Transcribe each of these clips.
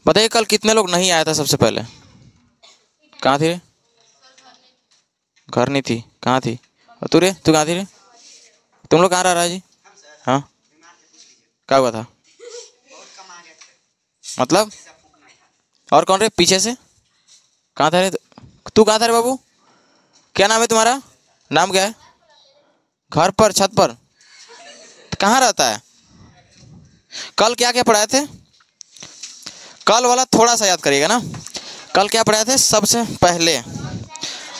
बताइए कल कितने लोग नहीं आया था सबसे पहले? कहाँ थी रे? घर नहीं थी, कहाँ थी? और तू रे, तू कहाँ थी रे? तुम लोग कहाँ रह रहा है जी? हाँ, क्या हुआ था मतलब? और कौन रे पीछे से? कहाँ था रे तू? कहाँ था रे बाबू? क्या नाम है तुम्हारा? नाम क्या है? घर पर, छत पर? कहाँ रहता है? कल क्या क्या पढ़ाए थे? कल वाला थोड़ा सा याद करिएगा ना। कल क्या पढ़ाए थे? सबसे पहले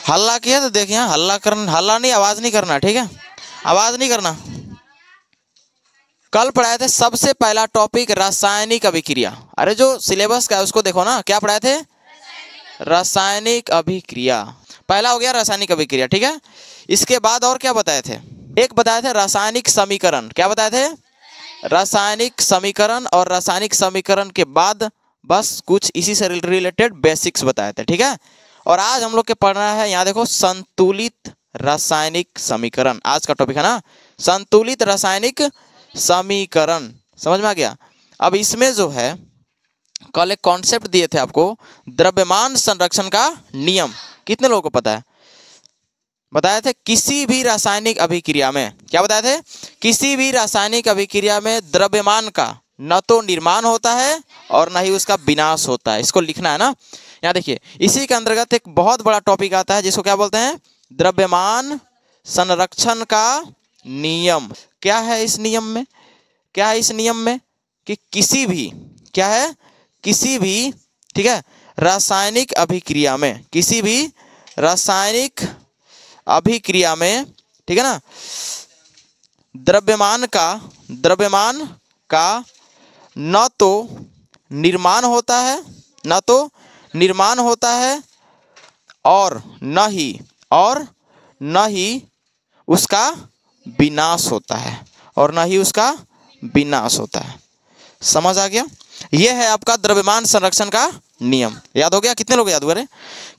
हल्ला किया तो देखिए, हल्ला करना, हल्ला नहीं, आवाज नहीं करना, ठीक है? आवाज नहीं करना। कल पढ़ाए थे सबसे पहला टॉपिक रासायनिक अभिक्रिया। अरे जो सिलेबस का है उसको देखो ना, क्या पढ़ाए थे? रासायनिक अभिक्रिया। पहला हो गया रासायनिक अभिक्रिया, ठीक है? इसके बाद और क्या बताए थे? एक बताए थे रासायनिक समीकरण। क्या बताए थे? रासायनिक समीकरण। और रासायनिक समीकरण के बाद बस कुछ इसी से रिलेटेड बेसिक्स बताए थे, ठीक है? और आज हम लोग के पढ़ना है, यहाँ देखो, संतुलित रासायनिक समीकरण। आज का टॉपिक है ना संतुलित रासायनिक समीकरण। समझ में आ गया? अब इसमें जो है कल एक कॉन्सेप्ट दिए थे आपको, द्रव्यमान संरक्षण का नियम। कितने लोगों को पता है? बताए थे किसी भी रासायनिक अभिक्रिया में, क्या बताए थे? किसी भी रासायनिक अभिक्रिया में द्रव्यमान का न तो निर्माण होता है और न ही उसका विनाश होता है। इसको लिखना है ना। यहाँ देखिए, इसी के अंतर्गत एक बहुत बड़ा टॉपिक आता है जिसको क्या बोलते हैं? द्रव्यमान संरक्षण का नियम। क्या है इस नियम में? क्या है इस नियम में? कि किसी भी, क्या है? किसी भी, ठीक है, रासायनिक अभिक्रिया में, किसी भी रासायनिक अभिक्रिया में, ठीक है ना, द्रव्यमान का न तो निर्माण होता है, न तो निर्माण होता है और न ही उसका विनाश होता है, और न ही उसका विनाश होता है। समझ आ गया? यह है आपका द्रव्यमान संरक्षण का नियम। याद हो गया? कितने लोग याद हुए रे?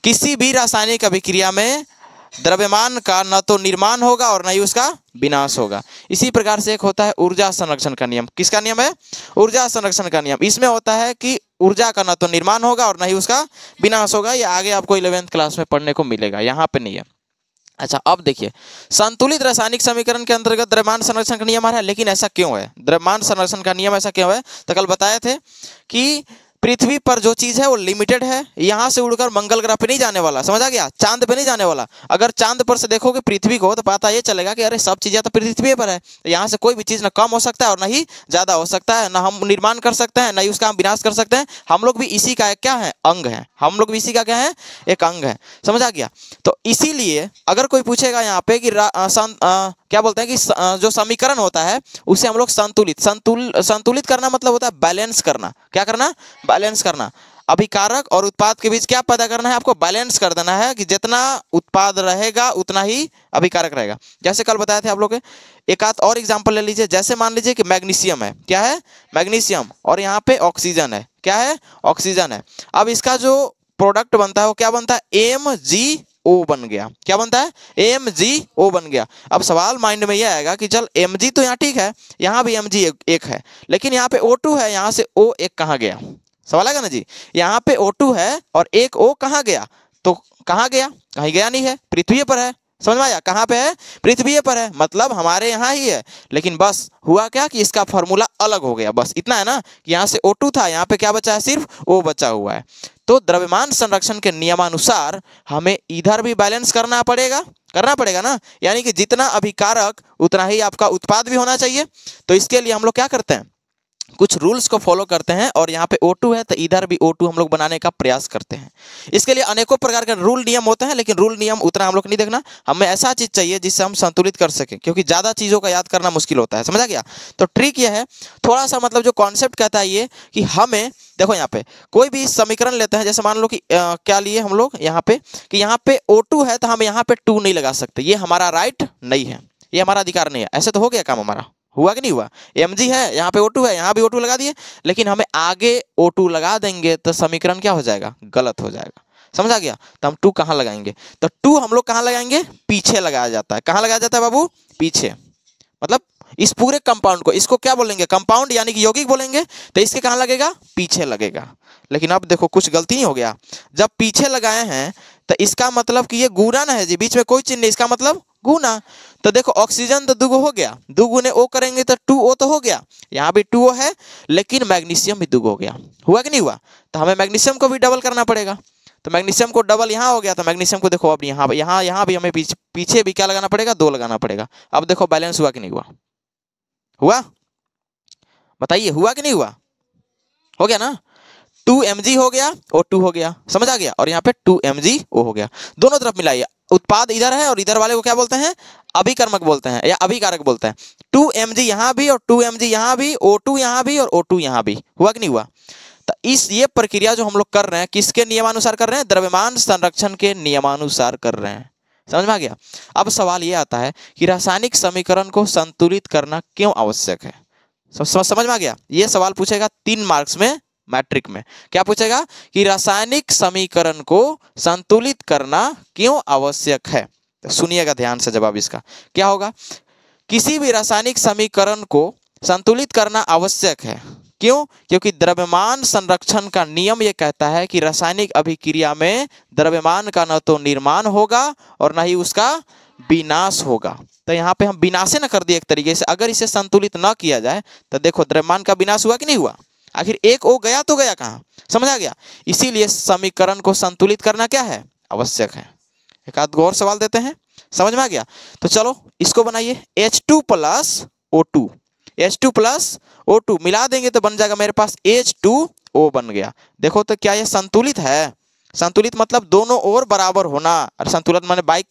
किसी भी रासायनिक अभिक्रिया में द्रव्यमान का न तो निर्माण होगा और न ही उसका विनाश होगा। इसी प्रकार से एक होता है ऊर्जा संरक्षण का नियम। किसका नियम है? ऊर्जा संरक्षण का नियम। इसमें होता है कि ऊर्जा का न तो निर्माण होगा और न ही उसका विनाश होगा। ये आगे आपको 11वीं क्लास में पढ़ने को मिलेगा, यहाँ पे नहीं है। अच्छा, अब देखिए, संतुलित रासायनिक समीकरण के अंतर्गत द्रव्यमान संरक्षण का नियम आ रहा है। लेकिन ऐसा क्यों है? द्रव्यमान संरक्षण का नियम ऐसा क्यों है? तो कल बताए थे कि पृथ्वी पर जो चीज है वो लिमिटेड है, यहाँ से उड़कर मंगल ग्रह पे नहीं जाने वाला। समझ आ गया? चांद पे नहीं जाने वाला। अगर चांद पर से देखोगे पृथ्वी को तो पता ये चलेगा कि अरे सब चीजें तो पृथ्वी पर है। तो यहाँ से कोई भी चीज ना कम हो सकता है और ना ही ज्यादा हो सकता है, ना हम निर्माण कर सकते हैं, ना ही उसका हम विनाश कर सकते हैं। हम लोग भी इसी का एक क्या है? अंग है। हम लोग भी इसी का क्या है? एक अंग है। समझ आ गया? तो इसीलिए अगर कोई पूछेगा यहाँ पे कि क्या बोलते हैं कि जो समीकरण होता है उसे हम लोग संतुलित करना मतलब होता है बैलेंस करना। क्या करना? बैलेंस करना। अभिकारक और उत्पाद के बीच क्या पैदा करना है? आपको बैलेंस कर देना है कि जितना उत्पाद रहेगा उतना ही अभिकारक रहेगा। जैसे कल बताए थे आप लोग, एक आध और एग्जांपल ले लीजिए। जैसे मान लीजिए कि मैग्नीशियम है। क्या है? मैग्नीशियम। और यहाँ पे ऑक्सीजन है। क्या है? ऑक्सीजन है। अब इसका जो प्रोडक्ट बनता है वो क्या बनता है? MgO बन गया। क्या बनता है? MgO बन गया। अब सवाल माइंड में ये आएगा कि चल Mg तो यहाँ ठीक है, यहाँ भी Mg एक है, लेकिन यहाँ पे O2 है, यहाँ से O एक कहाँ गया? सवाल आएगा ना जी। यहाँ पे O2 है और एक O कहाँ गया? तो कहाँ गया? कहीं गया नहीं है, पृथ्वी पर है। समझ में आया? कहाँ पे है? पृथ्वी पर है, मतलब हमारे यहाँ ही है। लेकिन बस हुआ क्या कि इसका फॉर्मूला अलग हो गया। बस इतना है ना कि यहाँ से O2 था, यहाँ पे क्या बचा है? सिर्फ O बचा हुआ है। तो द्रव्यमान संरक्षण के नियमानुसार हमें इधर भी बैलेंस करना पड़ेगा ना। यानी कि जितना अभिकारक उतना ही आपका उत्पाद भी होना चाहिए। तो इसके लिए हम लोग क्या करते हैं? कुछ रूल्स को फॉलो करते हैं। और यहाँ पे O2 है तो इधर भी O2 हम लोग बनाने का प्रयास करते हैं। इसके लिए अनेकों प्रकार के रूल नियम होते हैं, लेकिन रूल नियम उतना हम लोग नहीं देखना। हमें ऐसा चीज चाहिए जिससे हम संतुलित कर सकें, क्योंकि ज्यादा चीजों का याद करना मुश्किल होता है। समझा गया? तो ट्रिक यह है, थोड़ा सा मतलब जो कॉन्सेप्ट कहता है ये कि हमें देखो, यहाँ पे कोई भी समीकरण लेते हैं, जैसे मान लो कि क्या लिए हम लोग यहाँ पे कि यहाँ पे O2 है तो हम यहाँ पे 2 नहीं लगा सकते। ये हमारा राइट नहीं है, ये हमारा अधिकार नहीं है। ऐसे तो हो गया काम हमारा। हुआ कि नहीं हुआ? Mg है, यहाँ पे O2 है, यहाँ भी O2 लगा दिए, लेकिन हमें आगे O2 लगा देंगे तो समीकरण क्या हो जाएगा? गलत हो जाएगा। समझ आ गया? तो हम 2 कहाँ लगाएंगे? तो 2 हम लोग कहाँ लगाएंगे? पीछे लगाया जाता है। कहाँ लगाया जाता है बाबू? पीछे। मतलब इस पूरे कंपाउंड को, इसको क्या बोलेंगे, कंपाउंड यानी कि यौगिक बोलेंगे। तो इसके कहाँ लगेगा, पीछे लगेगा। लेकिन अब देखो कुछ गलती नहीं हो गया, जब पीछे लगाए हैं तो इसका मतलब कि ये गुना ना है जी, बीच में कोई चिन्ह नहीं, इसका मतलब गुना। तो देखो ऑक्सीजन तो दुगो हो गया, दुगुने ओ करेंगे तो 2O तो हो गया, यहाँ भी 2O है, लेकिन मैग्नीशियम भी दुगो हो गया, हुआ कि नहीं हुआ। तो हमें मैग्नीशियम को भी डबल करना पड़ेगा। तो मैग्नीशियम को डबल यहाँ हो गया, तो मैग्नीशियम को देखो अब यहाँ भी हमें पीछे भी क्या लगाना पड़ेगा, 2 लगाना पड़ेगा। अब देखो बैलेंस हुआ कि नहीं हुआ, हुआ, बताइए हुआ कि नहीं हुआ, हो गया ना। 2 mg हो गया और 2 हो गया, समझ आ गया। और यहाँ पे 2 mgO हो गया, दोनों तरफ मिलाइए। उत्पाद इधर है और इधर वाले को क्या बोलते हैं, अभिकर्मक बोलते हैं या अभिकारक बोलते हैं। 2 mg यहाँ भी और 2 mg यहाँ भी, O2 यहाँ भी और O2 यहाँ भी, हुआ कि नहीं हुआ। तो ये प्रक्रिया जो हम लोग कर रहे हैं किसके नियमानुसार कर रहे हैं, द्रव्यमान संरक्षण के नियमानुसार कर रहे हैं, समझ में आ गया। अब सवाल ये आता है कि रासायनिक समीकरण को संतुलित करना क्यों आवश्यक है। समझ में आ गया। ये सवाल पूछेगा 3 मार्क्स में मैट्रिक में। क्या पूछेगा कि रासायनिक समीकरण को संतुलित करना क्यों आवश्यक है। तो सुनिएगा ध्यान से जवाब इसका क्या होगा। किसी भी रासायनिक समीकरण को संतुलित करना आवश्यक है, क्यों, क्योंकि द्रव्यमान संरक्षण का नियम यह कहता है कि रासायनिक अभिक्रिया में द्रव्यमान का न तो निर्माण होगा और न ही उसका विनाश होगा। तो यहाँ पे हम विनाशे न कर दिए एक तरीके से, अगर इसे संतुलित न किया जाए तो देखो द्रव्यमान का विनाश हुआ कि नहीं हुआ, आखिर एक O गया तो गया कहाँ, समझ आ गया। इसीलिए समीकरण को संतुलित करना क्या है, आवश्यक है। एक आध और सवाल देते हैं, समझ में आ गया। तो चलो इसको बनाइए, H2 + O2, H2 + O2 मिला देंगे तो बन जाएगा मेरे पास H2O बन गया। देखो तो क्या ये संतुलित है, संतुलित मतलब दोनों ओर बराबर होना। और संतुलित माने बाइक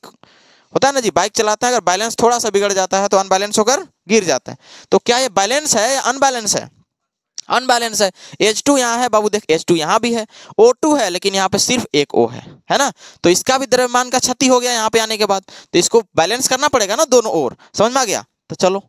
होता है ना जी, बाइक चलाता है, अगर बैलेंस थोड़ा सा बिगड़ जाता है तो अनबैलेंस होकर गिर जाता है। तो क्या ये बैलेंस है या अनबैलेंस है, अनबैलेंस है। H2 यहाँ है बाबू, देख H2 यहाँ भी है, O2 है लेकिन यहाँ पे सिर्फ एक O है ना। तो इसका भी द्रव्यमान का क्षति हो गया यहाँ पे आने के बाद, तो इसको बैलेंस करना पड़ेगा ना दोनों ओर, समझ में आ गया। तो चलो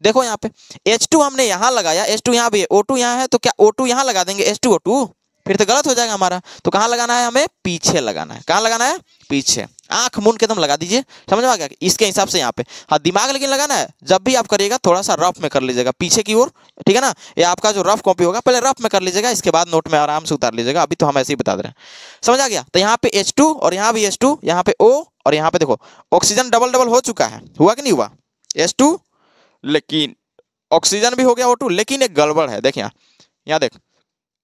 देखो यहाँ पे H2 हमने यहाँ लगाया, H2 यहाँ भी है, O2 यहाँ है, तो क्या O2 यहाँ लगा देंगे H2O2, फिर तो गलत हो जाएगा हमारा। तो कहाँ लगाना है, हमें पीछे लगाना है। कहाँ लगाना है, पीछे। आंख मूंद के एकदम लगा दीजिए, समझ में आ गया इसके हिसाब से यहाँ पे। हाँ दिमाग लेकिन लगाना है, जब भी आप करिएगा थोड़ा सा रफ में कर लीजिएगा पीछे की ओर, ठीक है ना। ये आपका जो रफ कॉपी होगा पहले रफ में कर लीजिएगा, इसके बाद नोट में आराम से उतार लीजिएगा। अभी तो हम ऐसे ही बता दे रहे हैं, समझ आ गया। तो यहाँ पे H2 और यहाँ भी H2, यहाँ पे O और यहाँ पे देखो ऑक्सीजन डबल डबल हो चुका है, हुआ कि नहीं हुआ, H2 लेकिन ऑक्सीजन भी हो गया O2, लेकिन एक गड़बड़ है। देख यहाँ देख,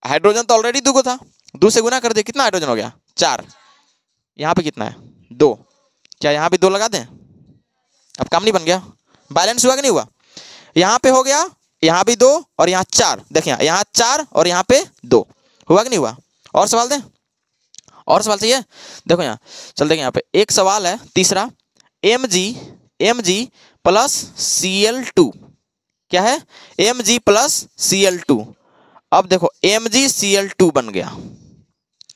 हाइड्रोजन तो ऑलरेडी 2 था, 2 से गुना कर दिया, कितना हाइड्रोजन हो गया 4, यहाँ पे कितना है 2, क्या यहाँ भी 2 लगा दें, अब काम नहीं बन गया, बैलेंस हुआ कि नहीं हुआ। यहाँ पे हो गया, यहाँ भी 2 और यहाँ 4, देखिए यहाँ 4 और यहाँ पे 2, हुआ कि नहीं हुआ। और सवाल दें, और सवाल चाहिए, देखो यहाँ चल देखें, यहाँ पे एक सवाल है तीसरा, Mg + Cl2, क्या है Mg + Cl2। अब देखो MgCl2 बन गया,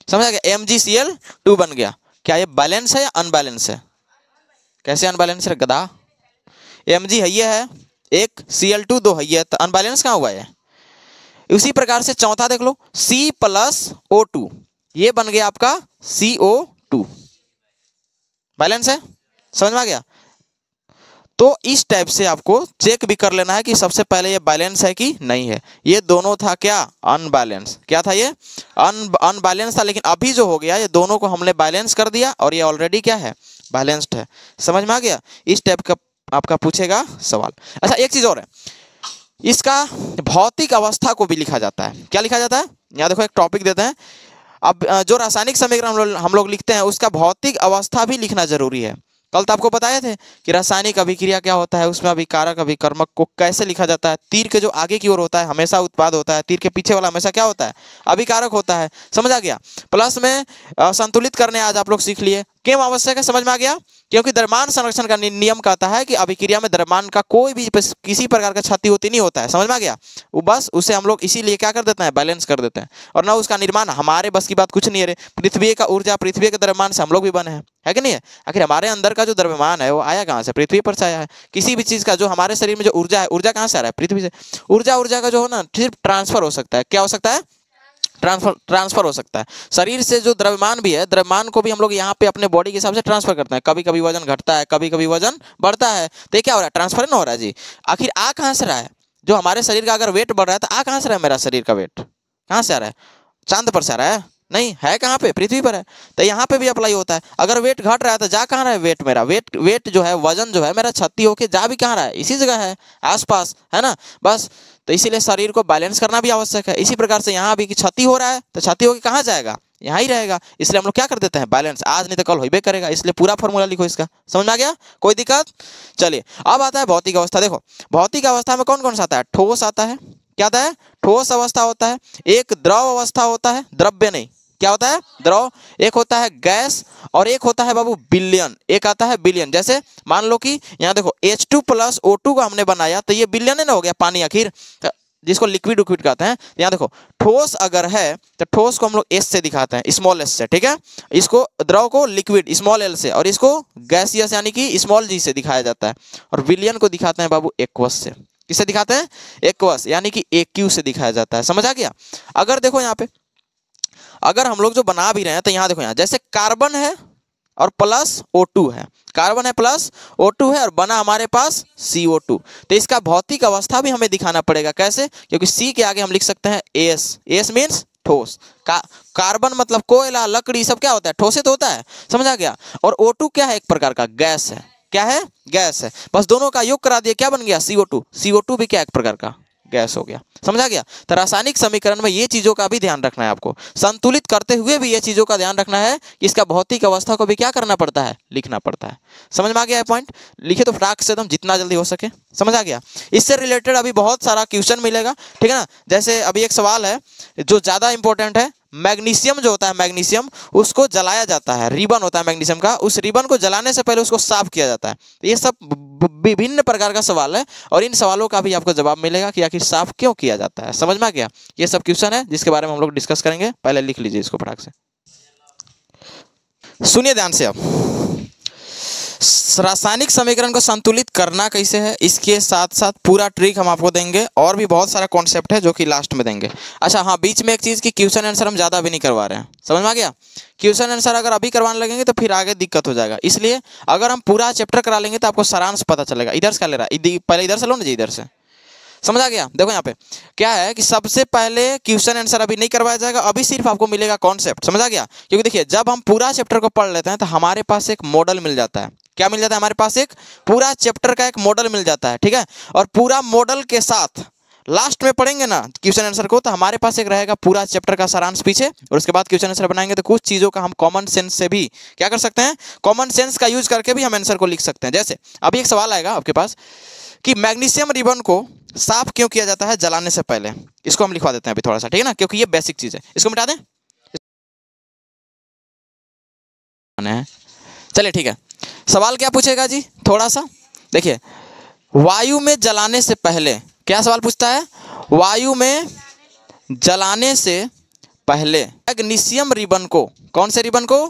समझ आ गया, MgCl2 बन गया। क्या ये बैलेंस है या अनबैलेंस है, कैसे अनबैलेंस है गधा, Mg है ये है एक, Cl2 2 है ये, तो अनबैलेंस कहाँ हुआ है। उसी प्रकार से चौथा देख लो, C + O2, ये बन गया आपका CO2, बैलेंस है, समझ में आ गया। तो इस टाइप से आपको चेक भी कर लेना है कि सबसे पहले ये बैलेंस है कि नहीं है। ये दोनों था क्या, अनबैलेंस, क्या था ये अनबैलेंस था, लेकिन अभी जो हो गया ये दोनों को हमने बैलेंस कर दिया और ये ऑलरेडी क्या है, बैलेंस्ड है, समझ में आ गया। इस टाइप का आपका पूछेगा सवाल। अच्छा एक चीज और है, इसका भौतिक अवस्था को भी लिखा जाता है। क्या लिखा जाता है, यहाँ देखो एक टॉपिक देते हैं। अब जो रासायनिक समीकरण हम लोग लिखते हैं उसका भौतिक अवस्था भी लिखना जरूरी है। कल तो आपको बताए थे कि रासायनिक अभिक्रिया क्या होता है, उसमें अभिकारक अभिकर्मक को कैसे लिखा जाता है। तीर के जो आगे की ओर होता है हमेशा उत्पाद होता है, तीर के पीछे वाला हमेशा क्या होता है, अभिकारक होता है, समझ आ गया। प्लस में संतुलित करने आज आप लोग सीख लिए, क्यों आवश्यक है, समझ में आ गया। क्योंकि द्रव्यमान संरक्षण का नियम कहता है कि अभिक्रिया में द्रव्यमान का कोई भी किसी प्रकार का क्षति होती नहीं होता है, समझ में आ गया। वो बस उसे हम लोग इसीलिए क्या कर देते हैं, बैलेंस कर देते हैं। और ना उसका निर्माण हमारे बस की बात कुछ नहीं है रे, पृथ्वी का ऊर्जा पृथ्वी के द्रव्यमान से हम लोग भी बने हैं, है कि नहीं है। आखिर हमारे अंदर का जो द्रव्यमान है वो आया कहाँ से, पृथ्वी पर से आया है। किसी भी चीज का जो हमारे शरीर में जो ऊर्जा है, ऊर्जा कहाँ से आ रहा है, पृथ्वी से। ऊर्जा का जो हो ना सिर्फ ट्रांसफर हो सकता है, क्या हो सकता है, ट्रांसफर हो सकता है। शरीर से जो द्रव्यमान भी है, द्रव्यमान को भी हम लोग यहाँ पे अपने बॉडी के हिसाब से ट्रांसफर करते हैं। कभी कभी वजन घटता है, कभी कभी वजन बढ़ता है, तो ये क्या हो रहा है, ट्रांसफर ना हो रहा है जी। आखिर आ कहाँ से रहा है, जो हमारे शरीर का अगर वेट बढ़ रहा है तो आ कहाँ से रहा है, मेरा शरीर का वेट कहाँ से आ रहा है, चांद पर से आ रहा है, नहीं है कहाँ पे, पृथ्वी पर है। तो यहाँ पे भी अप्लाई होता है। अगर वेट घट रहा है तो जा कहाँ रहा है वेट, मेरा वेट जो है, वजन जो है मेरा क्षति होके जा भी कहाँ रहा है, इसी जगह है, आसपास है ना, बस। तो इसीलिए शरीर को बैलेंस करना भी आवश्यक है। इसी प्रकार से यहाँ भी कि क्षति हो रहा है तो क्षति होके कहाँ जाएगा, यहाँ ही रहेगा। इसलिए हम लोग क्या कर देते हैं, बैलेंस, आज नहीं तो कल होइबे करेगा। इसलिए पूरा फॉर्मूला लिखो इसका, समझ में आ गया, कोई दिक्कत। चलिए अब आता है भौतिक अवस्था। देखो भौतिक अवस्था में कौन कौन सा आता है, ठोस आता है, क्या आता है, ठोस अवस्था होता है, एक द्रव अवस्था होता है, द्रव्य नहीं, क्या होता है, द्रव, एक होता है गैस, और एक होता है बाबू बिलियन, एक आता है बिलियन। जैसे मान लो कि यहाँ देखो H2 + O2 का हमने बनाया तो ये बिलियन है ना, हो गया पानी आखिर, जिसको लिक्विड लिक्विड कहते हैं। यहाँ देखो ठोस अगर है तो ठोस को हम लोग S से दिखाते हैं, स्मॉल s से, ठीक है। इसको द्रव को लिक्विड स्मॉल l से, और इसको गैसियस यानी कि स्मॉल g से दिखाया जाता है। और बिलियन को दिखाते हैं बाबू एक्वस से, किससे दिखाते हैं, एक्वस यानी कि AQ से दिखाया जाता है, समझ आ गया। अगर देखो यहाँ पे अगर हम लोग जो बना भी रहे हैं तो यहाँ देखो, यहाँ जैसे कार्बन है और प्लस O2 है, कार्बन है प्लस O2 है और बना हमारे पास CO2, तो इसका भौतिक अवस्था भी हमें दिखाना पड़ेगा। कैसे, क्योंकि C के आगे हम लिख सकते हैं AS मीन्स ठोस, कार्बन मतलब कोयला लकड़ी सब क्या होता है, ठोसे तो होता है, समझ आ गया। और O2 क्या है, एक प्रकार का गैस है, क्या है, गैस है, बस दोनों का योग करा दिया, क्या बन गया, CO2 भी क्या एक प्रकार का गैस हो गया, समझ आ गया। तो रासायनिक समीकरण में ये चीजों का भी ध्यान रखना है आपको, संतुलित करते हुए भी ये चीजों का ध्यान रखना है कि इसका भौतिक अवस्था को भी क्या करना पड़ता है, लिखना पड़ता है। समझ में आ गया है पॉइंट, लिखे तो फटाक से एकदम जितना जल्दी हो सके, समझ आ गया। इससे रिलेटेड अभी बहुत सारा क्वेश्चन मिलेगा, ठीक है ना। जैसे अभी एक सवाल है जो ज्यादा इंपॉर्टेंट है, मैग्नीशियम जो होता है, मैग्नीशियम उसको जलाया जाता है, रिबन होता है मैग्नीशियम का, उस रिबन को जलाने से पहले उसको साफ किया जाता है। ये सब विभिन्न प्रकार का सवाल है और इन सवालों का भी आपको जवाब मिलेगा कि आखिर साफ क्यों किया जाता है, समझ में आ गया। ये सब क्वेश्चन है जिसके बारे में हम लोग डिस्कस करेंगे, पहले लिख लीजिए इसको फटाक से, सुनिए ध्यान से। अब रासायनिक समीकरण को संतुलित करना कैसे है, इसके साथ साथ पूरा ट्रिक हम आपको देंगे, और भी बहुत सारा कॉन्सेप्ट है जो कि लास्ट में देंगे। अच्छा हाँ, बीच में एक चीज़ की क्वेश्चन आंसर हम ज़्यादा भी नहीं करवा रहे हैं, समझ में आ गया। क्वेश्चन आंसर अगर अभी करवाने लगेंगे तो फिर आगे दिक्कत हो जाएगा, इसलिए अगर हम पूरा चैप्टर करा लेंगे तो आपको सारांश पता चलेगा। इधर से क्या ले रहा है, पहले इधर से लो ना जी, इधर से, समझ आ गया। देखो यहाँ पे क्या है कि सबसे पहले क्वेश्चन आंसर अभी नहीं करवाया जाएगा, अभी सिर्फ आपको मिलेगा कॉन्सेप्ट, समझ आ गया। क्योंकि देखिए जब हम पूरा चैप्टर को पढ़ लेते हैं तो हमारे पास एक मॉडल मिल जाता है, क्या मिल जाता है, हमारे पास एक पूरा चैप्टर का एक मॉडल मिल जाता है, ठीक है। और पूरा मॉडल के साथ लास्ट में पढ़ेंगे ना क्वेश्चन आंसर को, तो हमारे पास एक रहेगा पूरा चैप्टर का सारांश पीछे, और उसके बाद क्वेश्चन आंसर बनाएंगे तो कुछ चीज़ों का हम कॉमन सेंस से भी क्या कर सकते हैं, कॉमन सेंस का यूज करके भी हम आंसर को लिख सकते हैं। जैसे अभी एक सवाल आएगा आपके पास कि मैग्नीशियम रिबन को साफ क्यों किया जाता है जलाने से पहले, इसको हम लिखवा देते हैं अभी थोड़ा सा, ठीक है ना, क्योंकि ये बेसिक चीज़ है, इसको मिटा दें। चलिए ठीक है, सवाल क्या पूछेगा जी, थोड़ा सा देखिए, वायु में जलाने से पहले क्या सवाल पूछता है, वायु में जलाने से पहले मैग्नीशियम रिबन को, कौन से रिबन को,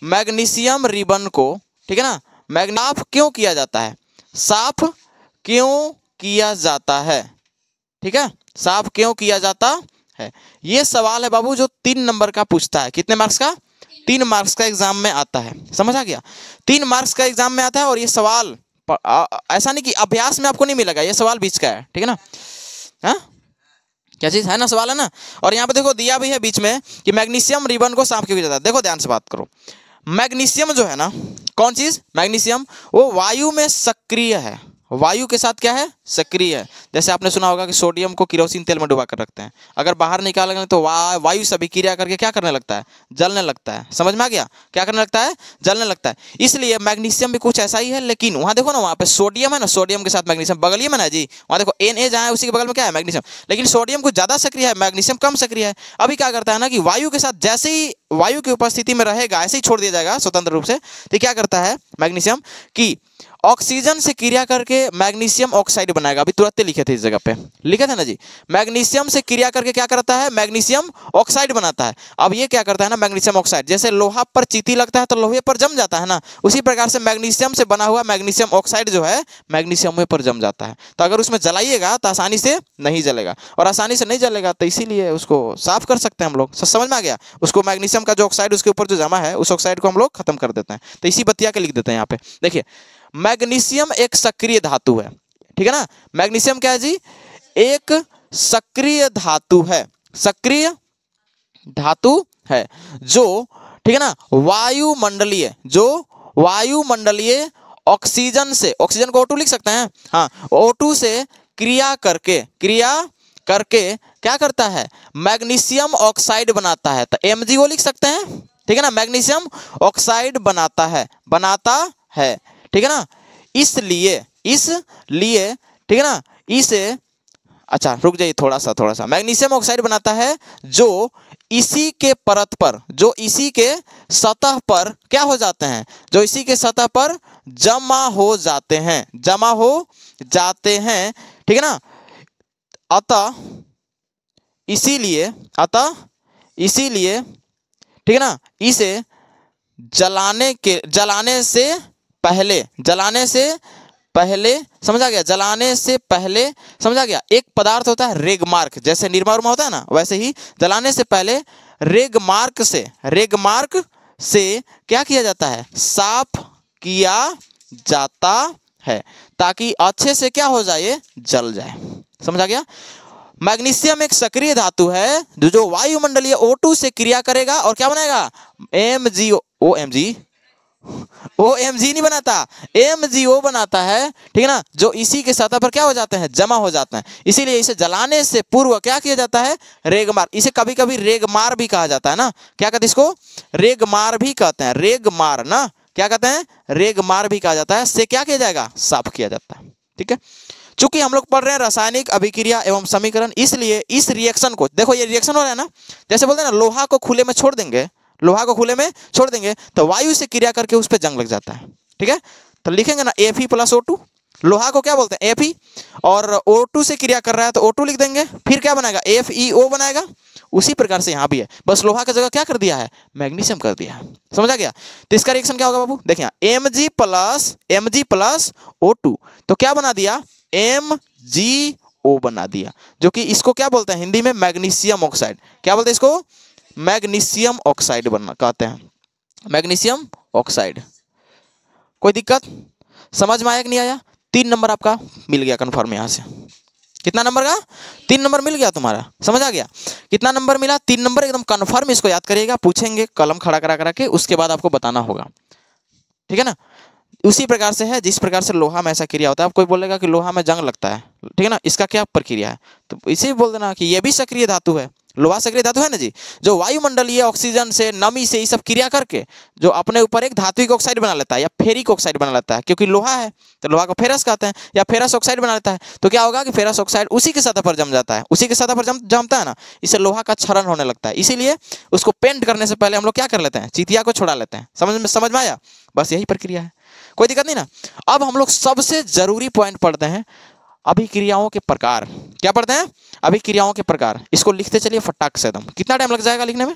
मैग्नीशियम रिबन को, ठीक है ना, साफ क्यों किया जाता है, साफ क्यों किया जाता है, ठीक है, साफ क्यों किया जाता है। ये सवाल है बाबू जो 3 नंबर का पूछता है, कितने मार्क्स का, 3 मार्क्स का एग्जाम में आता है, समझ आ गया। 3 मार्क्स का एग्जाम में आता है, और ये सवाल ऐसा नहीं कि अभ्यास में आपको नहीं मिलेगा, ये सवाल बीच का है, ठीक है ना। हाँ क्या चीज़ है ना, सवाल है ना। और यहाँ पे देखो दिया भी है बीच में कि मैग्नीशियम रिबन को साफ क्यों किया जाता है। देखो ध्यान से बात करो, मैग्नीशियम जो है ना, कौन चीज़, मैग्नीशियम, वो वायु में सक्रिय है, वायु के साथ क्या है, सक्रिय है। जैसे आपने सुना होगा कि सोडियम को केरोसिन तेल में डुबा कर रखते हैं, अगर बाहर निकालेंगे तो वायु से अभिक्रिया करके क्या करने लगता है, जलने लगता है, समझ में आ गया, क्या करने लगता है, जलने लगता है। इसलिए मैग्नीशियम भी कुछ ऐसा ही है, लेकिन वहाँ देखो ना, वहाँ पे सोडियम है ना, सोडियम के साथ मैग्नीशियम बगल में ना जी, वहाँ देखो Na जहाँ है उसी के बगल में क्या है, मैग्नीशियम। लेकिन सोडियम कुछ ज़्यादा सक्रिय है, मैग्नीशियम कम सक्रिय है। अभी क्या करता है ना कि वायु के साथ जैसे ही वायु की उपस्थिति में रहेगा, ऐसे ही छोड़ दिया जाएगा स्वतंत्र रूप से, तो क्या करता है मैग्नीशियम कि ऑक्सीजन से क्रिया करके मैग्नीशियम ऑक्साइड बनाएगा। अभी तुरंत लिखे थे इस जगह पे, लिखे थे ना जी, मैग्नीशियम से क्रिया करके क्या करता है, मैग्नीशियम ऑक्साइड बनाता है। अब ये क्या करता है ना मैग्नीशियम ऑक्साइड, जैसे लोहा पर चींटी लगता है तो लोहे पर जम जाता है ना, उसी प्रकार से मैग्नीशियम से बना हुआ मैग्नीशियम ऑक्साइड जो है मैग्नीशियम पर जम जाता है। तो अगर उसमें जलाइएगा तो आसानी से नहीं जलेगा, और आसानी से नहीं जलेगा तो इसीलिए उसको साफ कर सकते हैं हम लोग। समझ में आ गया? उसको मैग्नीशियम का जो ऑक्साइड उसके ऊपर जो जमा है उस ऑक्साइड को हम लोग खत्म कर देते हैं। तो इसी बतिया के लिख देते हैं यहाँ पे। देखिए मैग्नीशियम एक सक्रिय धातु है, ठीक है ना। मैग्नीशियम क्या है जी, एक सक्रिय धातु है, सक्रिय धातु है जो, ठीक है ना, वायुमंडलीय, जो वायुमंडलीय ऑक्सीजन से, ऑक्सीजन को O2 लिख सकते हैं, हाँ, O2 से क्रिया करके क्या करता है, मैग्नीशियम ऑक्साइड बनाता है। तो MgO लिख सकते हैं, ठीक है ना, मैग्नीशियम ऑक्साइड बनाता है, ठीक है ना। इसलिए ठीक है ना, इसे, अच्छा रुक जाइए थोड़ा सा, मैग्नीशियम ऑक्साइड बनाता है जो इसी के परत पर, जो इसी के सतह पर क्या हो जाते हैं, जो इसी के सतह पर जमा हो जाते हैं, ठीक है ना। अतः इसीलिए ठीक है ना, इसे जलाने से पहले समझ आ गया, जलाने से पहले समझ आ गया। एक पदार्थ होता है रेगमार्क, जैसे निरमा उरमा होता है ना, वैसे ही जलाने से पहले रेगमार्क से क्या किया जाता है, साफ किया जाता है, ताकि अच्छे से क्या हो जाए, जल जाए। समझ आ गया? मैग्नीशियम एक सक्रिय धातु है जो वायुमंडलीय O2 से क्रिया करेगा और क्या बनाएगा, MgO, OMG नहीं बनाता, MgO बनाता है, ठीक है ना, जो इसी के सतह पर क्या हो जाते हैं, जमा हो जाते हैं। इसीलिए इसे जलाने से पूर्व क्या किया जाता है, रेगमार, इसे कभी कभी रेगमार भी कहा जाता है ना, क्या कहते हैं इसको, रेगमार भी कहते हैं, रेगमार ना, क्या कहते हैं, रेगमार भी कहा जाता है। से क्या किया जाएगा, साफ किया जाता है, ठीक है। चूंकि हम लोग पढ़ रहे हैं रासायनिक अभिक्रिया एवं समीकरण, इसलिए इस रिएक्शन को देखो, ये रिएक्शन हो रहा है ना, जैसे बोलते हैं ना लोहा को खुले में छोड़ देंगे तो वायु से क्रिया करके उस पर जंग लग जाता है, ठीक है। तो लिखेंगे ना Fe + O2, लोहा को क्या बोलते हैं Fe, और O2 से क्रिया कर रहा है तो O2 लिख देंगे, फिर क्या बनाएगा, FeO बनाएगा। उसी प्रकार से यहाँ भी है, बस लोहा का जगह क्या कर दिया है, मैग्नीशियम कर दिया है। समझ आ गया? तो इसका रिएक्शन क्या होगा बाबू, देखिए Mg + O2, तो क्या बना दिया, MgO बना दिया, जो कि इसको क्या बोलते हैं हिंदी में, मैग्नीशियम ऑक्साइड। क्या बोलते हैं इसको, मैग्नीशियम ऑक्साइड बनना कहते हैं, मैग्नीशियम ऑक्साइड। कोई दिक्कत, समझ में आया कि नहीं आया? 3 नंबर आपका मिल गया कन्फर्म। यहाँ से कितना नंबर का, 3 नंबर मिल गया तुम्हारा। समझ आ गया? कितना नंबर मिला, 3 नंबर एकदम कन्फर्म। इसको याद करिएगा, पूछेंगे कलम खड़ा करा के, उसके बाद आपको बताना होगा, ठीक है ना। उसी प्रकार से है जिस प्रकार से लोहा में ऐसा क्रिया होता है। अब कोई बोलेगा कि लोहा में जंग लगता है, ठीक है ना, इसका क्या प्रक्रिया है, तो इसे बोल देना कि ये भी सक्रिय धातु है, लोहा सक्रिय धातु है ना जी, जो वायुमंडलीय ऑक्सीजन से, नमी से, ये सब क्रिया करके जो अपने ऊपर एक धात्विक ऑक्साइड बना लेता है या फेरिक ऑक्साइड बना लेता है, क्योंकि लोहा है तो लोहा को फेरस कहते हैं, या फेरस ऑक्साइड बना लेता है। तो क्या होगा कि फेरस ऑक्साइड उसी के सतह पर जम जाता है, उसी के सतह पर जमता है ना, इससे लोहा का क्षरण होने लगता है। इसीलिए उसको पेंट करने से पहले हम लोग क्या कर लेते हैं, चीतिया को छोड़ा लेते हैं। समझ में आया? बस यही प्रक्रिया है, कोई दिक्कत नहीं ना। अब हम लोग सबसे जरूरी पॉइंट पढ़ते हैं, अभिक्रियाओं के प्रकार। क्या पढ़ते हैं, अभिक्रियाओं के प्रकार। इसको लिखते चलिए फटाक से एकदम। कितना टाइम लग जाएगा लिखने में?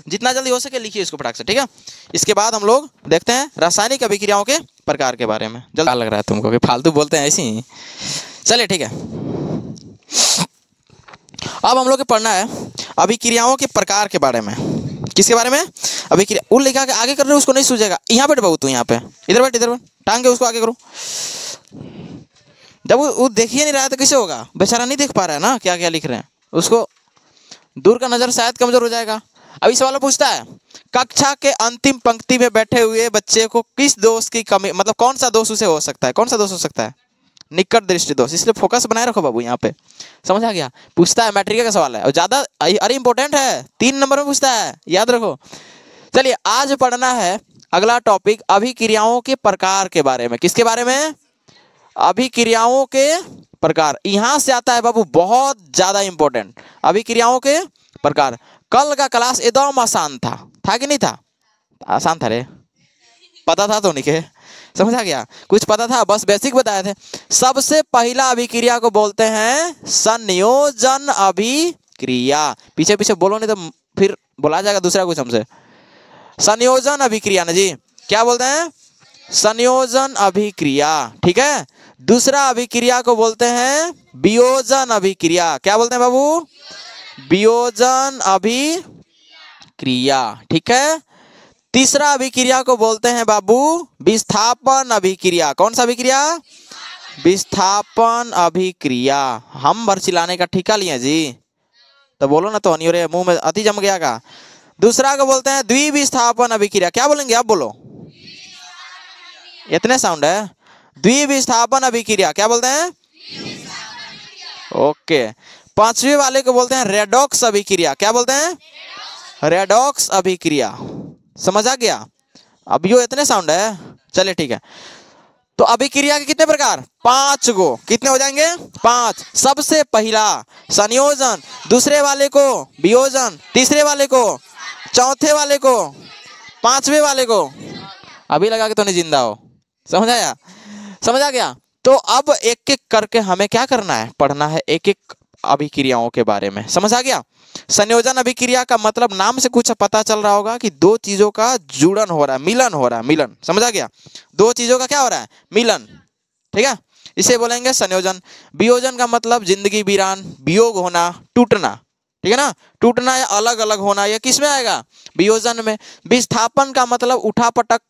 जितना जल्दी हो सके लिखिए इसको फटाक से, ठीक है। इसके बाद हम लोग देखते हैं रासायनिक अभिक्रियाओं के प्रकार के बारे में। जल्दी लग रहा है तुमको कि फालतू बोलते हैं ऐसे ही? चलिए ठीक है। अब हम लोग को पढ़ना है अभिक्रियाओं के प्रकार के बारे में। किसके बारे में? अभिक्रिया। वो लिखा के आगे कर रहे हो उसको नहीं सूझेगा। यहाँ बैठ बाबू, तू यहाँ पे, इधर बैठ टांग के उसको आगे करो। जब वो देखिए नहीं रहा है तो कैसे होगा, बेचारा नहीं देख पा रहा है ना क्या क्या लिख रहे हैं, उसको दूर का नजर शायद कमजोर हो जाएगा। अभी सवाल पूछता है, कक्षा के अंतिम पंक्ति में बैठे हुए बच्चे को किस दोष की कमी, मतलब कौन सा दोष उसे हो सकता है, कौन सा दोष हो सकता है? निकट दृष्टि दोष। इसलिए फोकस बनाए रखो बाबू यहाँ पे। समझ आ गया? पूछता है, मैट्रिक का सवाल है और ज्यादा अरे इंपॉर्टेंट है, 3 नंबर में पूछता है, याद रखो। चलिए आज पढ़ना है अगला टॉपिक, अभिक्रियाओं के प्रकार के बारे में। किसके बारे में? अभिक्रियाओं के प्रकार। यहां से आता है बाबू बहुत ज्यादा इंपॉर्टेंट। अभिक्रियाओं के प्रकार। कल का क्लास एकदम आसान था कि नहीं था? आसान था रे, पता था तो नहीं के? समझ आ गया? कुछ पता था, बस बेसिक बताए थे। सबसे पहला अभिक्रिया को बोलते हैं संयोजन अभिक्रिया। पीछे पीछे बोलो नहीं तो फिर बोला जाएगा दूसरा कुछ हमसे। संयोजन अभिक्रिया ना जी, क्या बोलते हैं? संयोजन अभिक्रिया, ठीक है। दूसरा अभिक्रिया को बोलते हैं वियोजन अभिक्रिया। क्या बोलते हैं बाबू? वियोजन अभिक्रिया, ठीक है। तीसरा अभिक्रिया को बोलते हैं बाबू विस्थापन अभिक्रिया। कौन सा अभिक्रिया? विस्थापन अभिक्रिया। हम भर चिल्लाने का ठिका लिए जी, तो बोलो ना, तो अनियोरे मुंह में अति जम गया का। दूसरा को बोलते हैं द्विविस्थापन अभिक्रिया। क्या बोलेंगे आप? बोलो, इतने साउंड है। द्विविस्थापन अभिक्रिया क्या बोलते हैं? ओके। पांचवी वाले को बोलते हैं रेडॉक्स अभिक्रिया। क्या बोलते हैं? रेडॉक्स अभिक्रिया। समझ आ गया? अब यो इतने साउंड है, चलिए ठीक है। तो अभिक्रिया के कितने प्रकार? 5 गो। कितने हो जाएंगे? 5। सबसे पहला संयोजन, दूसरे वाले को वियोजन, तीसरे वाले को, चौथे वाले को, पांचवे वाले को। अभी लगा के तो नहीं जिंदा हो। समझ आया? समझ आ गया? तो अब एक एक करके हमें क्या करना है? पढ़ना है एक एक अभिक्रियाओं के बारे में। समझ आ गया? संयोजन अभिक्रिया का मतलब नाम से कुछ पता चल रहा होगा कि दो चीजों का जुड़न हो रहा है, मिलन हो रहा है, मिलन। समझ आ गया? दो चीजों का क्या हो रहा है? मिलन, ठीक है। इसे बोलेंगे संयोजन। वियोजन का मतलब जिंदगी वीरान, वियोग होना, टूटना, ठीक है ना। टूटना या अलग अलग होना, यह किस में आएगा? वियोजन में। विस्थापन का मतलब उठा पटक।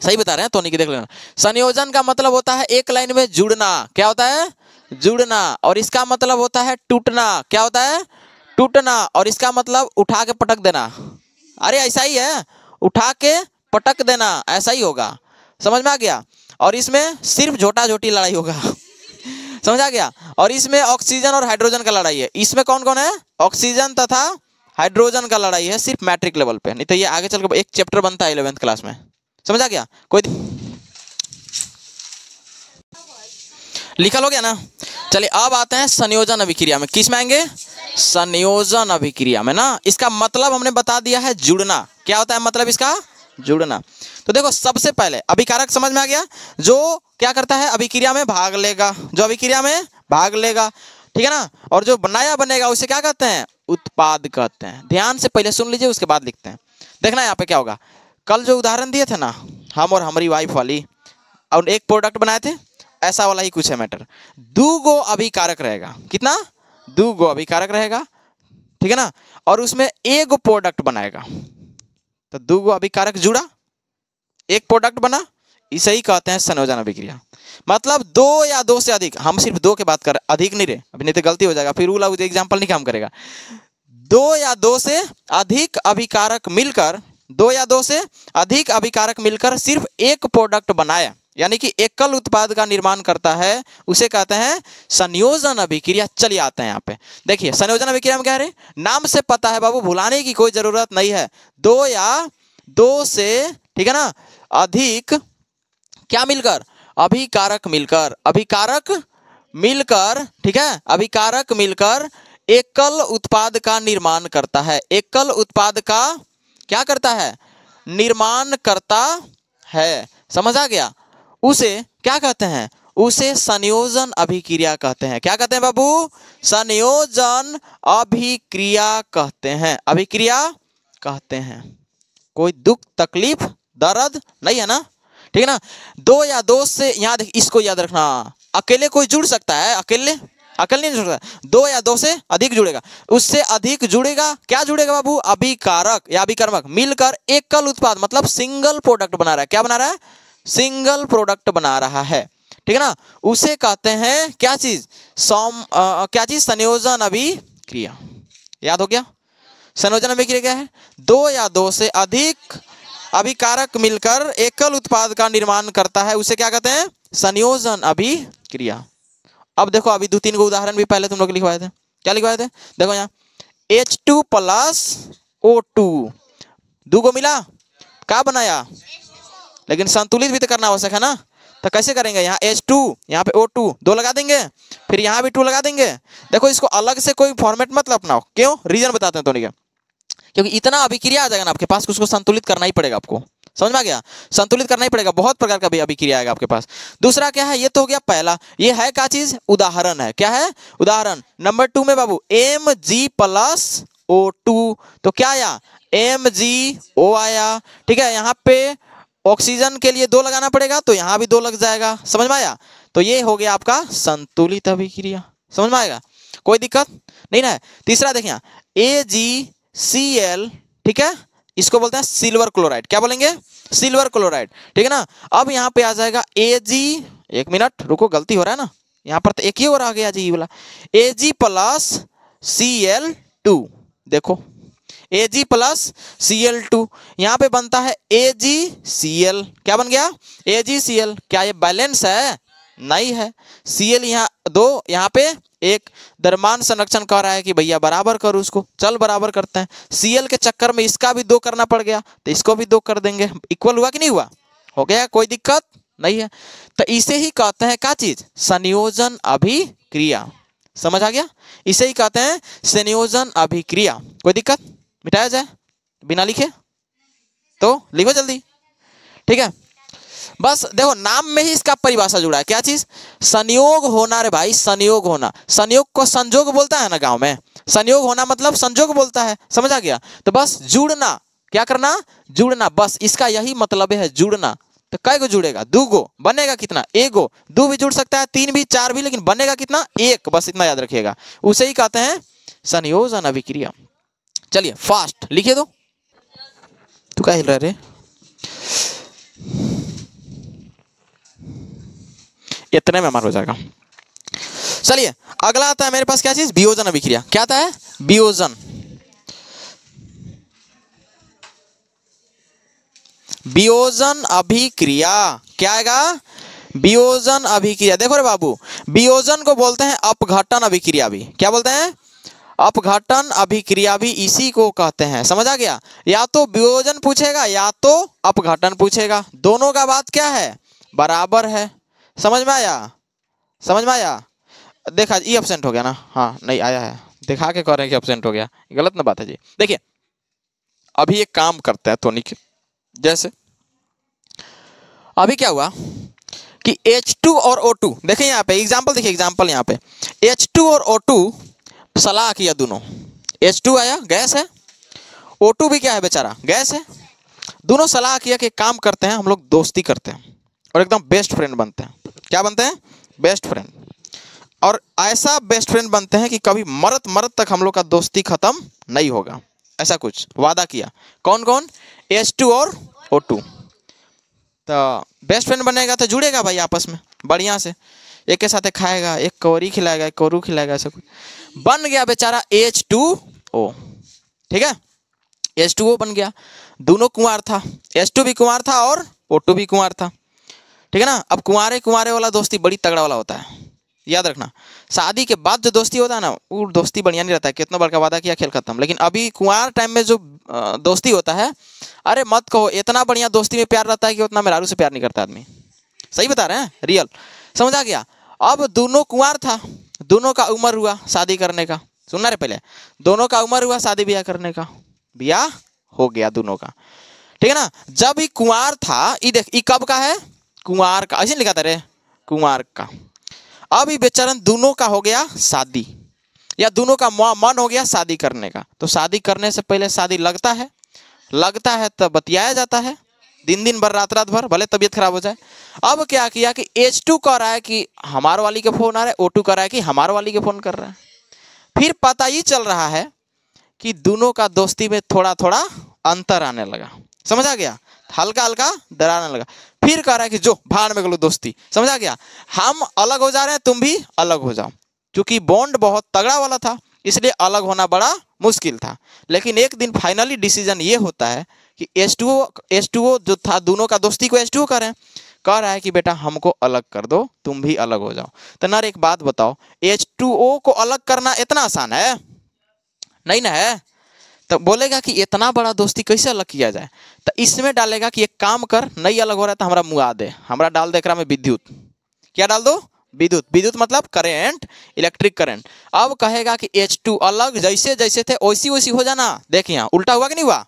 सही बता रहे हैं तो नहीं कि देख लेना। संयोजन का मतलब होता है एक लाइन में जुड़ना। क्या होता है? जुड़ना। और इसका मतलब होता है टूटना। क्या होता है? टूटना। और इसका मतलब उठा के पटक देना। अरे ऐसा ही है, उठा के पटक देना, ऐसा ही होगा। समझ में आ गया? और इसमें सिर्फ झोटा झोटी लड़ाई होगा। समझ आ गया? और इसमें ऑक्सीजन और हाइड्रोजन का लड़ाई है। इसमें कौन कौन है? ऑक्सीजन तथा हाइड्रोजन का लड़ाई है, सिर्फ मैट्रिक लेवल पे। नहीं तो ये आगे चल के एक चैप्टर बनता है 11th क्लास में। समझ आ गया? कोई लिखा हो गया ना? चलिए अब आते हैं संयोजन अभिक्रिया में। किस में आएंगे? संयोजन अभिक्रिया में ना। इसका मतलब हमने बता दिया है जुड़ना। क्या होता है मतलब इसका? जुड़ना। तो देखो सबसे पहले अभिकारक समझ में आ गया, जो क्या करता है? अभिक्रिया में भाग लेगा। जो अभिक्रिया में भाग लेगा, ठीक है ना। और जो नया बनेगा उसे क्या कहते हैं? उत्पाद कहते हैं। ध्यान से पहले सुन लीजिए, उसके बाद लिखते हैं। देखना यहाँ पे क्या होगा। कल जो उदाहरण दिए थे ना, हम और हमारी वाइफ वाली, और एक प्रोडक्ट बनाए थे, ऐसा वाला ही कुछ है मैटर। 2 गो अभिकारक रहेगा। कितना? 2 गो अभिकारक रहेगा, ठीक है ना। और उसमें 1 गो प्रोडक्ट बनाएगा। तो 2 गो अभिकारक जुड़ा, 1 प्रोडक्ट बना, इसे ही कहते हैं संयोजन अभिक्रिया। मतलब 2 या 2 से अधिक, हम सिर्फ 2 की बात कर रहे, अधिक नहीं रे, अभी नहीं तो गलती हो जाएगा, फिर वो एग्जाम्पल नहीं काम करेगा। 2 या 2 से अधिक अभिकारक मिलकर, 2 या 2 से अधिक अभिकारक मिलकर सिर्फ 1 प्रोडक्ट बनाया, यानी कि एकल उत्पाद का निर्माण करता है, उसे कहते हैं संयोजन अभिक्रिया। चलिए आते हैं यहाँ पे। देखिए संयोजन अभिक्रिया में क्या है? नाम से पता है बाबू, भुलाने की कोई जरूरत नहीं है। 2 या 2 से, ठीक है ना, अधिक क्या मिलकर? अभिकारक मिलकर, अभिकारक मिलकर, ठीक है, अभिकारक मिलकर एकल उत्पाद का निर्माण करता है। एकल उत्पाद का क्या करता है? निर्माण करता है। समझ आ गया? उसे क्या कहते हैं? उसे संयोजन अभिक्रिया कहते हैं। क्या कहते हैं बाबू? संयोजन अभिक्रिया कहते हैं। अभिक्रिया कहते हैं। कोई दुख तकलीफ दर्द नहीं है ना, ठीक है ना। 2 या 2 से, यहाँ देख, इसको याद रखना, अकेले कोई जुड़ सकता है? अकेले नहीं जुड़ सकता। 2 या 2 से अधिक जुड़ेगा, उससे अधिक जुड़ेगा। क्या जुड़ेगा बाबू? अभिकारक या अभिकर्मक मिलकर एकल उत्पाद, मतलब सिंगल प्रोडक्ट बना रहा है। क्या बना रहा है? सिंगल प्रोडक्ट बना रहा है, ठीक है ना। उसे कहते हैं क्या चीज? क्या चीज? संयोजन अभिक्रिया। याद हो गया? संयोजन अभिक्रिया क्या है? 2 या 2 से अधिक अभिकारक मिलकर एकल उत्पाद का निर्माण करता है, उसे क्या कहते हैं? संयोजन अभिक्रिया। अब देखो, अभी 2-3 को उदाहरण भी पहले तुम लोग लिखवाए थे। क्या लिखवाए थे? देखो यहाँ H2 + O2, 2 को मिला, क्या बनाया? लेकिन संतुलित भी तो करना आवश्यक है ना। तो कैसे करेंगे, यहाँ H2, यहाँ पे O2, 2 लगा देंगे, फिर यहाँ भी 2 लगा देंगे। देखो इसको अलग से कोई फॉर्मेट मत अपनाओ, क्यों, रीजन बताते हैं तो नहीं, क्योंकि इतना अभिक्रिया आ जाएगा ना आपके पास, उसको संतुलित करना ही पड़ेगा आपको। समझ में आ गया, संतुलित करना ही पड़ेगा, बहुत प्रकार का भी अभिक्रिया आएगा आपके पास। दूसरा क्या है, ये तो हो गया पहला, ये है क्या चीज, उदाहरण है, क्या है, उदाहरण। नंबर 2 में बाबू Mg+O2, तो क्या आया, MgO आया, ठीक है। यहाँ पे ऑक्सीजन के लिए 2 लगाना पड़ेगा, तो यहाँ भी 2 लग जाएगा, समझ में आया। तो ये हो गया आपका संतुलित अभिक्रिया, समझ में आएगा, कोई दिक्कत नहीं ना है। तीसरा देखिए AgCl, ठीक है, इसको बोलते हैं सिल्वर क्लोराइड, क्या बोलेंगे, सिल्वर क्लोराइड, ठीक है ना। अब यहाँ पे आ जाएगा Ag, एक मिनट रुको, गलती हो रहा है ना, यहाँ पर तो एक ही और आ गया जी वाला, Ag+Cl2, देखो Ag+Cl2, यहाँ पे बनता है AgCl, क्या बन गया, AgCl। क्या ये बैलेंस है, नहीं है, Cl यहाँ 2, यहाँ पे 1, द्रव्यमान संरक्षण कह रहा है कि भैया बराबर करो उसको, चल बराबर करते हैं। Cl के चक्कर में इसका भी 2 करना पड़ गया, तो इसको भी 2 कर देंगे, इक्वल हुआ कि नहीं हुआ, हो गया, कोई दिक्कत नहीं है। तो इसे ही कहते हैं क्या चीज, संयोजन अभिक्रिया, समझ आ गया, इसे ही कहते हैं संयोजन अभिक्रिया। कोई दिक्कत, मिटाया जाए बिना लिखे, तो लिखो जल्दी, ठीक है। बस देखो नाम में ही इसका परिभाषा जुड़ा है, क्या चीज, संयोग होना रे भाई, संयोग होना, संयोग को संजोग बोलता है ना गांव में, संयोग होना मतलब संजोग बोलता है, समझ आ गया। तो बस जुड़ना, क्या करना, जुड़ना, बस इसका यही मतलब है, जुड़ना। तो कै गो जुड़ेगा, 2 गो, बनेगा कितना, 1 गो, 2 भी जुड़ सकता है, 3 भी, 4 भी, लेकिन बनेगा कितना, 1, बस इतना याद रखिएगा, उसे ही कहते हैं संयोजन अभिक्रिया। चलिए फास्ट लिखिए, दो तू क्या हिल रहा रे, इतने में हमारा हो जाएगा। चलिए अगला आता है मेरे पास क्या चीज, वियोजन अभिक्रिया। क्या आता है, वियोजन, वियोजन अभिक्रिया, क्या आएगा, वियोजन अभिक्रिया। देखो रे बाबू, वियोजन को बोलते हैं अपघटन अभिक्रिया भी, क्या बोलते हैं, अपघटन अभिक्रिया भी इसी को कहते हैं, समझ आ गया। या तो वियोजन पूछेगा या तो अपघटन पूछेगा, दोनों का बात क्या है, बराबर है, समझ में आया, समझ में आया। देखा ये एब्सेंट हो गया ना, हाँ नहीं आया है, दिखा के कह रहे हैं कि एब्सेंट हो गया, गलत ना बात है जी। देखिए अभी एक काम करते हैं टॉनिक, जैसे अभी क्या हुआ कि H2 और O2, देखिए यहाँ पे एग्जांपल, देखिए एग्जांपल यहाँ पे H2 और O2 सलाह किया, दोनों H2 आया गैस है, O2 भी क्या है बेचारा, गैस है, दोनों सलाह किया कि काम करते हैं हम लोग, दोस्ती करते हैं और एकदम बेस्ट फ्रेंड बनते हैं। क्या बनते हैं, बेस्ट फ्रेंड, और ऐसा बेस्ट फ्रेंड बनते हैं कि कभी मरत मरत तक हम लोग का दोस्ती खत्म नहीं होगा, ऐसा कुछ वादा किया। कौन कौन, H2 और O2। तो बेस्ट फ्रेंड बनेगा तो जुड़ेगा भाई आपस में बढ़िया से, एक के साथ खाएगा, एक कौरी खिलाएगा, एक कौरू खिलाएगा, ऐसा कुछ बन गया बेचारा H2O, ठीक है, H2O बन गया। दोनों कुंवार था, H2 भी कुंवार था और O2 भी कुंवार था, ठीक है ना। अब कुंवारे कुंवारे वाला दोस्ती बड़ी तगड़ा वाला होता है, याद रखना। शादी के बाद जो दोस्ती होता है ना, वो दोस्ती बढ़िया नहीं रहता है, कितना बड़का वादा किया खेल खत्म। लेकिन अभी कुंवार टाइम में जो दोस्ती होता है, अरे मत कहो, इतना बढ़िया दोस्ती में प्यार रहता है कि उतना मेहरारू से प्यार नहीं करता आदमी, सही बता रहे हैं, रियल, समझ आ गया। अब दोनों कुंवार था, दोनों का उम्र हुआ शादी करने का, सुनना रे पहले, दोनों का उम्र हुआ शादी ब्याह करने का, ब्याह हो गया दोनों का, ठीक है ना। जब ये कुंवार था, ये देख, ये कब का है, कुंवार का, ऐसे लिखा था रे, कुंवार का। अब ये बेचारन दोनों का हो गया शादी, या दोनों का मन हो गया शादी करने का। तो शादी करने से पहले शादी लगता है तब बतियाया जाता है, दिन दिन भर रात रात भर, भले तबीयत खराब हो जाए। अब क्या किया कि H2 कह रहा है कि हमारे वाली के फोन आ रहा है, O2 कह रहा है कि हमारे वाली के फोन कर रहा है। फिर पता ही चल रहा है कि दोनों का दोस्ती में थोड़ा थोड़ा अंतर आने लगा, समझ आ गया, हल्का हल्का डराने लगा। फिर कह रहा है कि जो भाड़ में गलो दोस्ती, समझ आ गया, हम अलग हो जा रहे हैं, तुम भी अलग हो जाओ। क्योंकि बॉन्ड बहुत तगड़ा वाला था, इसलिए अलग होना बड़ा मुश्किल था। लेकिन एक दिन फाइनली डिसीजन ये होता है कि H2O जो था, दोनों का दोस्ती को H2O कह रहा है कि बेटा हमको अलग कर दो, तुम भी अलग हो जाओ। तो नर एक बात बताओ, H2O को अलग करना इतना आसान है नहीं ना है। तो बोलेगा कि इतना बड़ा दोस्ती कैसे अलग किया जाए, तो इसमें डालेगा कि एक काम कर, नहीं अलग हो रहा है तो हमारा मुआ दे, हमारा डाल दे एकरा में विद्युत। क्या डाल दो? विद्युत। विद्युत मतलब करेंट, इलेक्ट्रिक करंट। अब कहेगा कि H2 अलग जैसे जैसे थे वैसी वैसी हो जाना। देखिए यहाँ उल्टा हुआ कि नहीं हुआ?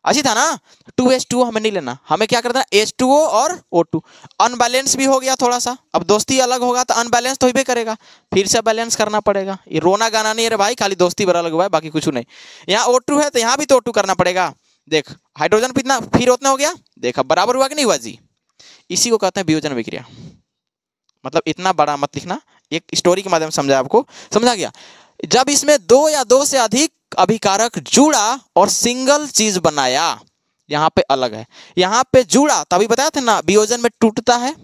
अच्छी था ना? 2H2O हमें नहीं लेना, हमें क्या करना है H2O और O2। अनबैलेंस भी हो गया थोड़ा सा, अब दोस्ती अलग होगा तो अनबैलेंस तो ही करेगा, फिर से बैलेंस करना पड़ेगा। ये रोना गाना नहीं है रे भाई, खाली दोस्ती बड़ा अलग हुआ है, बाकी कुछ नहीं। यहाँ O2 है तो यहाँ भी तो O2 करना पड़ेगा। देख हाइड्रोजन कितना फिर उतना हो गया, देख अब बराबर हुआ कि नहीं हुआ जी? इसी को कहते हैं वियोजन अभिक्रिया। मतलब इतना बड़ा मत लिखना, एक स्टोरी के माध्यम से समझा आपको, समझा गया? जब इसमें दो या दो से अधिक अभिकारक जुड़ा और सिंगल चीज बनाया, यहाँ पे अलग है, यहाँ पे जुड़ा, तभी बताया था ना वियोजन में टूटता है,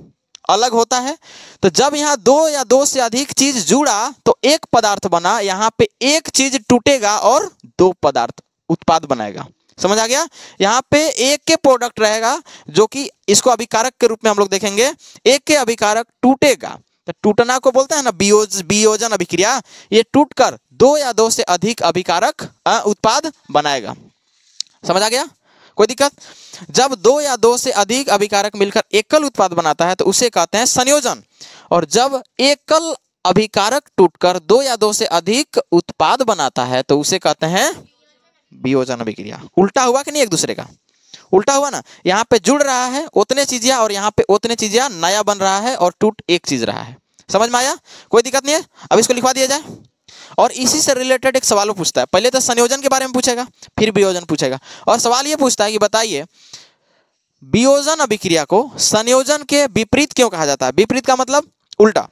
अलग होता है। तो जब यहाँ दो या दो से अधिक चीज जुड़ा तो एक पदार्थ बना, यहाँ पे एक चीज टूटेगा और दो पदार्थ उत्पाद बनाएगा। समझ आ गया? यहाँ पे एक के प्रोडक्ट रहेगा जो कि इसको अभिकारक के रूप में हम लोग देखेंगे, एक के अभिकारक टूटेगा, तो टूटना को बोलते हैं ना वियोजन अभिक्रिया। ये टूटकर दो या दो से अधिक अभिकारक उत्पाद बनाएगा। समझ आ गया? कोई दिक्कत? जब दो या दो से अधिक अभिकारक मिलकर एकल उत्पाद बनाता है तो उसे कहते हैं संयोजन, और जब एकल अभिकारक टूटकर दो या दो से अधिक उत्पाद बनाता है तो उसे कहते हैं वियोजन अभिक्रिया। उल्टा हुआ कि नहीं? एक दूसरे का उल्टा हुआ ना। यहाँ पे जुड़ रहा है उतने चीजिया और यहाँ पे उतने चीजिया, नया बन रहा है और टूट एक चीज रहा है। समझ में आया? कोई दिक्कत नहीं है? अब इसको लिखवा दिया जाए। और इसी से रिलेटेड एक सवाल पूछता है, पहले तो संयोजन के बारे में पूछेगा, फिर वियोजन पूछेगा, और सवाल ये पूछता है कि बताइए वियोजन अभिक्रिया को संयोजन के विपरीत क्यों कहा जाता है? विपरीत का मतलब उल्टा।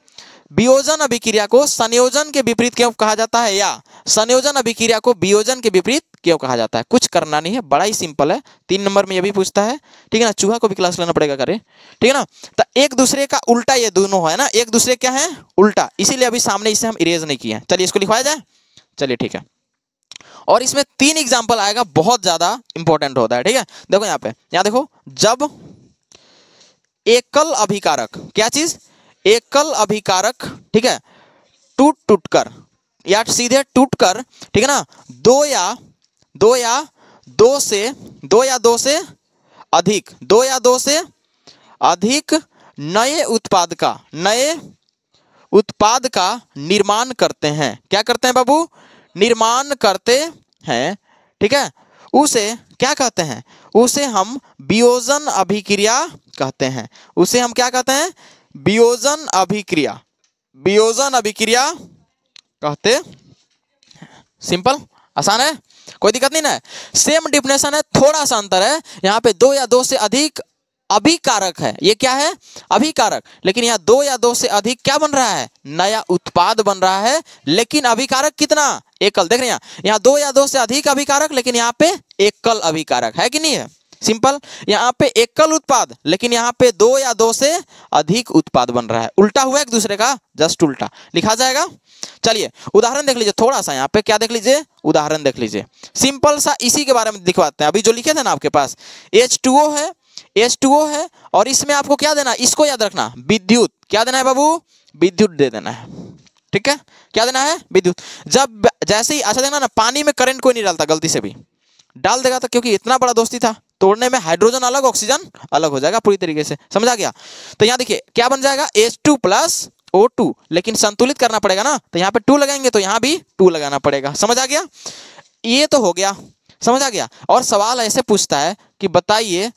वियोजन अभिक्रिया को संयोजन के विपरीत क्यों कहा जाता है, या संयोजन अभिक्रिया को वियोजन के विपरीत क्यों कहा जाता है? कुछ करना नहीं है, बड़ा ही सिंपल है। 3 नंबर में ये भी पूछता है, ठीक है ना? चूहा को भी क्लास लेना पड़ेगा करे, ठीक है ना? तो एक दूसरे का उल्टा ये दोनों है ना, एक दूसरे क्या है? उल्टा, इसीलिए अभी सामने इसे हम इरेज नहीं किए हैं। चलिए इसको लिखवाया जाए। चलिए ठीक है। और इसमें 3 एग्जाम्पल आएगा, बहुत ज्यादा इंपॉर्टेंट होता है, ठीक है? देखो यहाँ पे, यहाँ देखो, जब एकल अभिकारक, क्या चीज? एकल अभिकारक, ठीक है, टूट कर या सीधे टूट कर, ठीक है ना, दो या दो से अधिक नए उत्पाद का निर्माण करते हैं। क्या करते हैं बाबू? निर्माण करते हैं, ठीक है? उसे क्या कहते हैं? उसे हम वियोजन अभिक्रिया कहते हैं। उसे हम क्या कहते हैं? वियोजन अभिक्रिया। वियोजन अभिक्रिया कहते। सिंपल, आसान है, कोई दिक्कत नहीं ना? सेम डिफिनेशन है, थोड़ा सा अंतर है। यहाँ पे दो या दो से अधिक अभिकारक है, ये क्या है? अभिकारक। लेकिन यहाँ दो या दो से अधिक क्या बन रहा है? नया उत्पाद बन रहा है, लेकिन अभिकारक कितना? एकल। देख रहे हैं यहाँ दो या दो से अधिक अभिकारक, लेकिन यहाँ पे एकल अभिकारक है कि नहीं है? सिंपल। यहाँ पे एकल उत्पाद, लेकिन यहाँ पे दो या दो से अधिक उत्पाद बन रहा है। उल्टा हुआ एक दूसरे का, जस्ट उल्टा लिखा जाएगा। चलिए उदाहरण देख लीजिए, थोड़ा सा यहाँ पे क्या देख लीजिए, उदाहरण देख लीजिए, सिंपल सा, इसी के बारे में दिखवाते हैं। अभी जो लिखे थे ना आपके पास, H2O है, H2O है, और इसमें आपको क्या देना? इसको याद रखना, विद्युत। क्या देना है बाबू? विद्युत दे देना है, ठीक है? क्या देना है? विद्युत। जब जैसे ही, अच्छा देखना ना, पानी में करंट कोई नहीं डालता, गलती से भी डाल देगा तो, क्योंकि इतना बड़ा दोस्ती था, तोड़ने में हाइड्रोजन अलग ऑक्सीजन अलग हो जाएगा पूरी तरीके से। समझ आ गया? तो यहाँ देखिए क्या बन जाएगा? H2 + O2, लेकिन संतुलित करना पड़ेगा ना, तो यहाँ पे 2 लगाएंगे तो यहाँ भी 2 लगाना पड़ेगा। समझ आ गया? ये तो हो गया, समझ आ गया? और सवाल ऐसे पूछता है कि बताइए,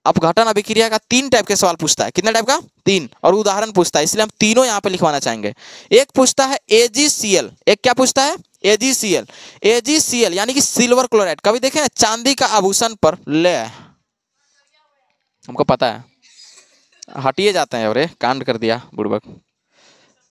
अपघटन अभिक्रिया का 3 टाइप के सवाल पूछता है। कितने टाइप का? 3। और उदाहरण पूछता है, इसलिए हम तीनों यहाँ पे लिखवाना चाहेंगे। एक पूछता है AgCl, एक क्या पूछता है? AgCl। AgCl यानी कि सिल्वर क्लोराइड। कभी देखे चांदी का आभूषण पर ले, हमको पता है, हटिए जाते हैं, और कांड कर दिया बुड़बक।